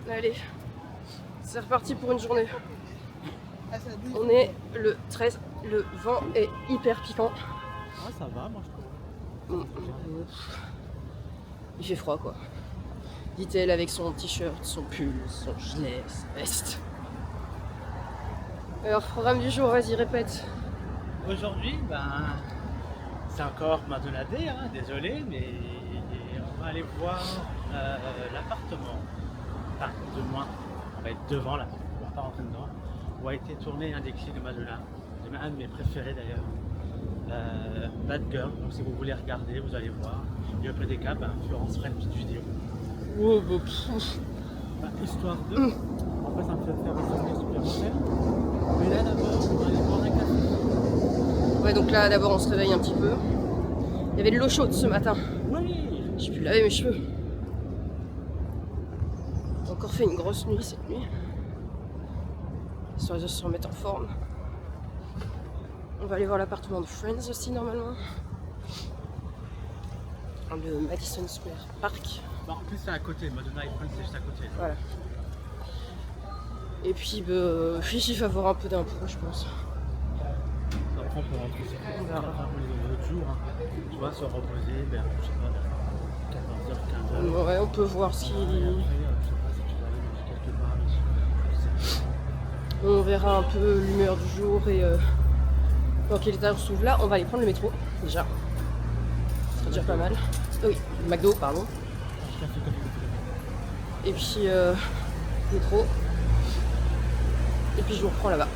Allez, c'est reparti pour une journée. On est le 13, le vent est hyper piquant. Ah, ça va, moi je trouve. Il fait froid quoi. Dit-elle avec son t-shirt, son pull, son gilet, sa veste. Alors, programme du jour, vas-y, répète. Aujourd'hui, c'est encore Madonna Day, hein, désolé, mais on va aller voir l'appartement. Enfin, de moins, on va être devant là, on va pas rentrer dedans. Où a été tourné un des clips de Madonna, un de mes préférés d'ailleurs. Bad Girl, donc si vous voulez regarder, vous allez voir. Et après des cas, Florence fera une petite vidéo. Oh, Histoire de. Après, ça me fait faire un sommeil supplémentaire. Mais là, d'abord, on va aller boire un café. Ouais, donc là, d'abord, on se réveille un petit peu. Il y avait de l'eau chaude ce matin. Oui. J'ai pu laver mes cheveux. J'ai encore fait une grosse nuit cette nuit. Histoire de se remettre en forme. On va aller voir l'appartement de Friends aussi, normalement. Le Madison Square Park. En plus, c'est à côté. Madonna et Friends, c'est juste à côté. Voilà. Et puis, il va avoir un peu d'impro, je pense. Après, on peut rentrer sur les autres jours. Hein. Tu vois, se reposer, je sais pas, vers 14h, 15h. Ouais, on peut voir ce qui. Après, je sais pas si tu vas aller manger quelque part, mais je sais pas. On verra un peu l'humeur du jour et dans quel état on se trouve là. On va aller prendre le métro, déjà. C'est déjà pas mal. Oui, le McDo, pardon. Et puis, métro. Et puis, je vous reprends là-bas.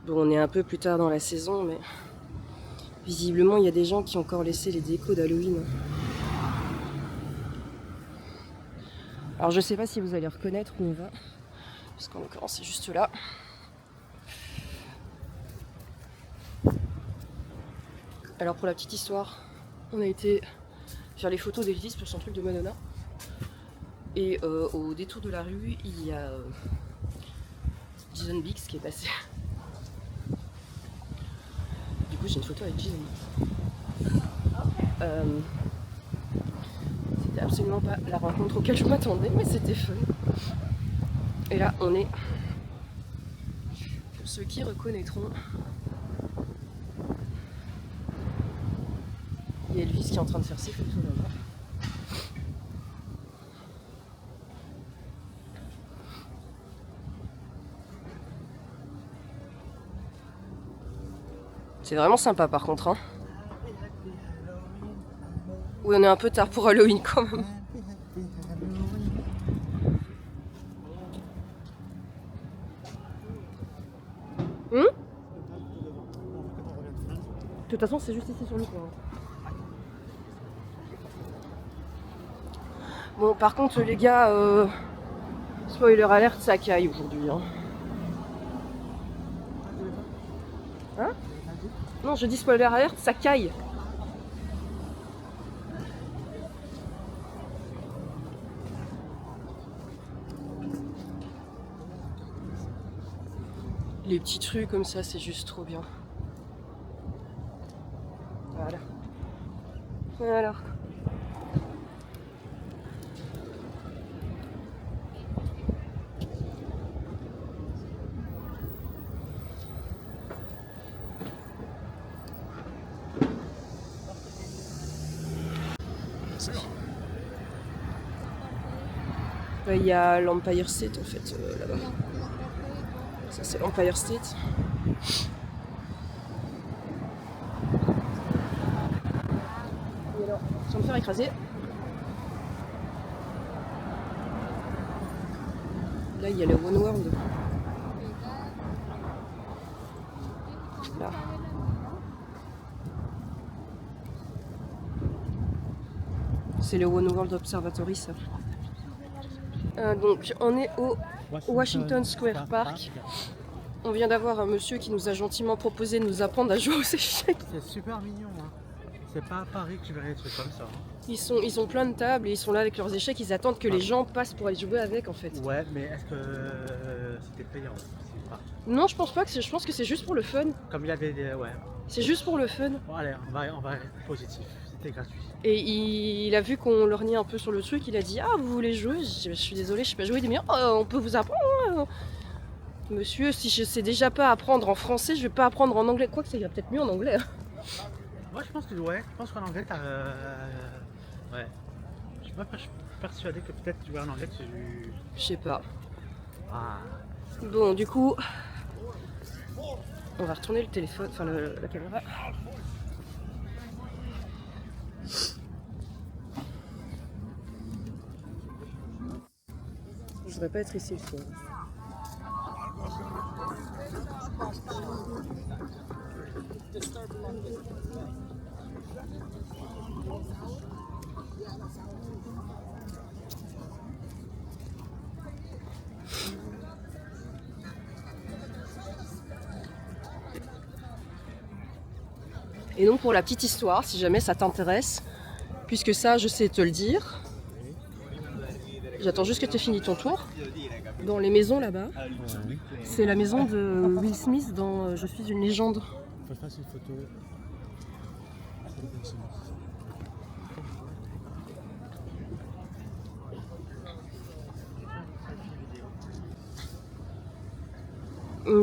Bon, on est un peu plus tard dans la saison, mais visiblement, il y a des gens qui ont encore laissé les décos d'Halloween. Alors, je sais pas si vous allez reconnaître où on va, parce qu'en l'occurrence, c'est juste là. Alors, pour la petite histoire, on a été faire les photos d'Elvis pour son truc de Madonna. Et au détour de la rue, il y a Jason Biggs qui est passé. Du coup, j'ai une photo avec Jason Biggs. C'était absolument pas la rencontre auquel je m'attendais, mais c'était fun. Et là, on est, pour ceux qui reconnaîtront, il y a Elvis qui est en train de faire ses photos là-bas. C'est vraiment sympa par contre. Hein. Oui, on est un peu tard pour Halloween quand même. De toute façon, c'est juste ici sur le coin. Bon, par contre, les gars, spoiler alert, ça caille aujourd'hui. Hein? Non, je dis spoiler alert, ça caille. Les petits trucs comme ça, c'est juste trop bien. Voilà. Et alors? Il y a l'Empire State en fait là-bas. Ça c'est l'Empire State. Et alors, sans me faire écraser. Là il y a le One World. Là. C'est le One World Observatory ça. Donc on est au Washington Square Park. On vient d'avoir un monsieur qui nous a gentiment proposé de nous apprendre à jouer aux échecs. C'est super mignon. Hein. C'est pas à Paris que je verrais des trucs comme ça. Hein. Ils ont plein de tables et ils sont là avec leurs échecs. Ils attendent que les gens passent pour aller jouer avec en fait. Ouais, mais est-ce que c'était payant? Non, je pense pas que c'est. Je pense que c'est juste pour le fun. Comme il y avait des. Ouais. C'est juste pour le fun. Bon, allez, on va être positif. C'était gratuit. Et il a vu qu'on lorgnait un peu sur le truc. Il a dit: ah, vous voulez jouer? Je suis désolée, je sais pas jouer. Il dit: mais on peut vous apprendre. Hein. Monsieur, si je sais déjà pas apprendre en français, je vais pas apprendre en anglais. Quoique ça ira peut-être mieux en anglais. Moi, je pense que ouais. Je pense qu'en anglais, t'as. Ouais. Je suis pas persuadé que peut-être jouer en anglais, tu. Je sais pas. Ah. Bon, du coup, on va retourner le téléphone, enfin la caméra. Je voudrais pas être ici le soir. Et donc pour la petite histoire, si jamais ça t'intéresse, puisque ça je sais te le dire, j'attends juste que tu aies fini ton tour. Dans les maisons là-bas, c'est la maison de Will Smith dans Je suis une légende. Faut que je fasse une photo.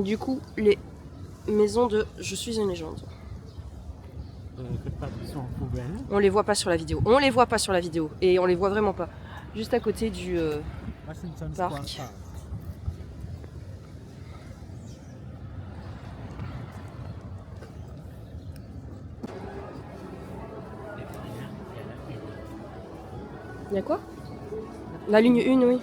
Du coup, les maisons de Je suis une légende. On les voit pas sur la vidéo. On les voit pas sur la vidéo. Et on les voit vraiment pas. Juste à côté du parc. Il y a quoi? La ligne 1, oui.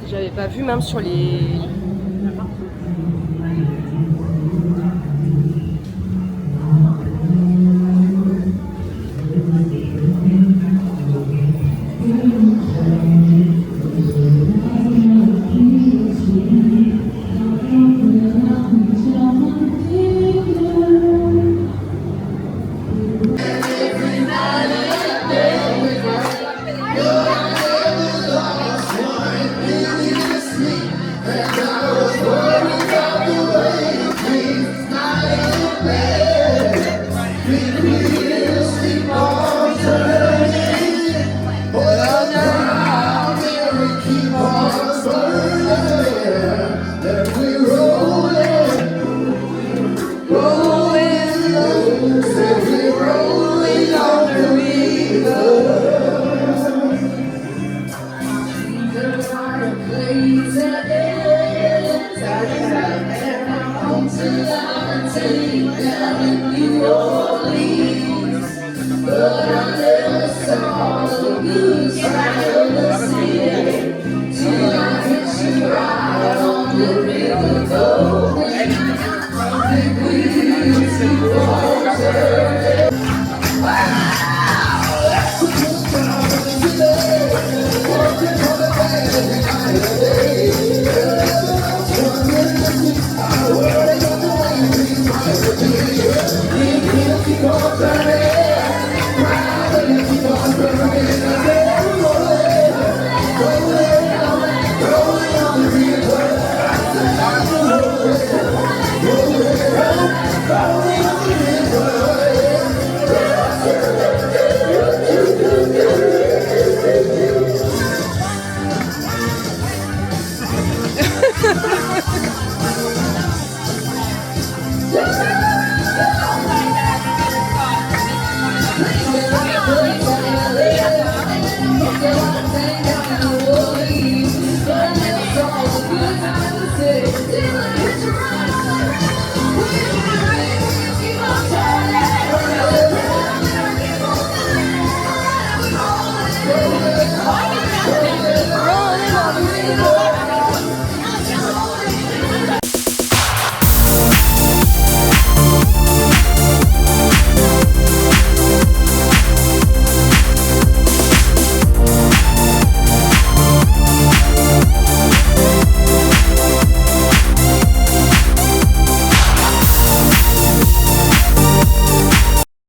J'avais pas vu même sur les... But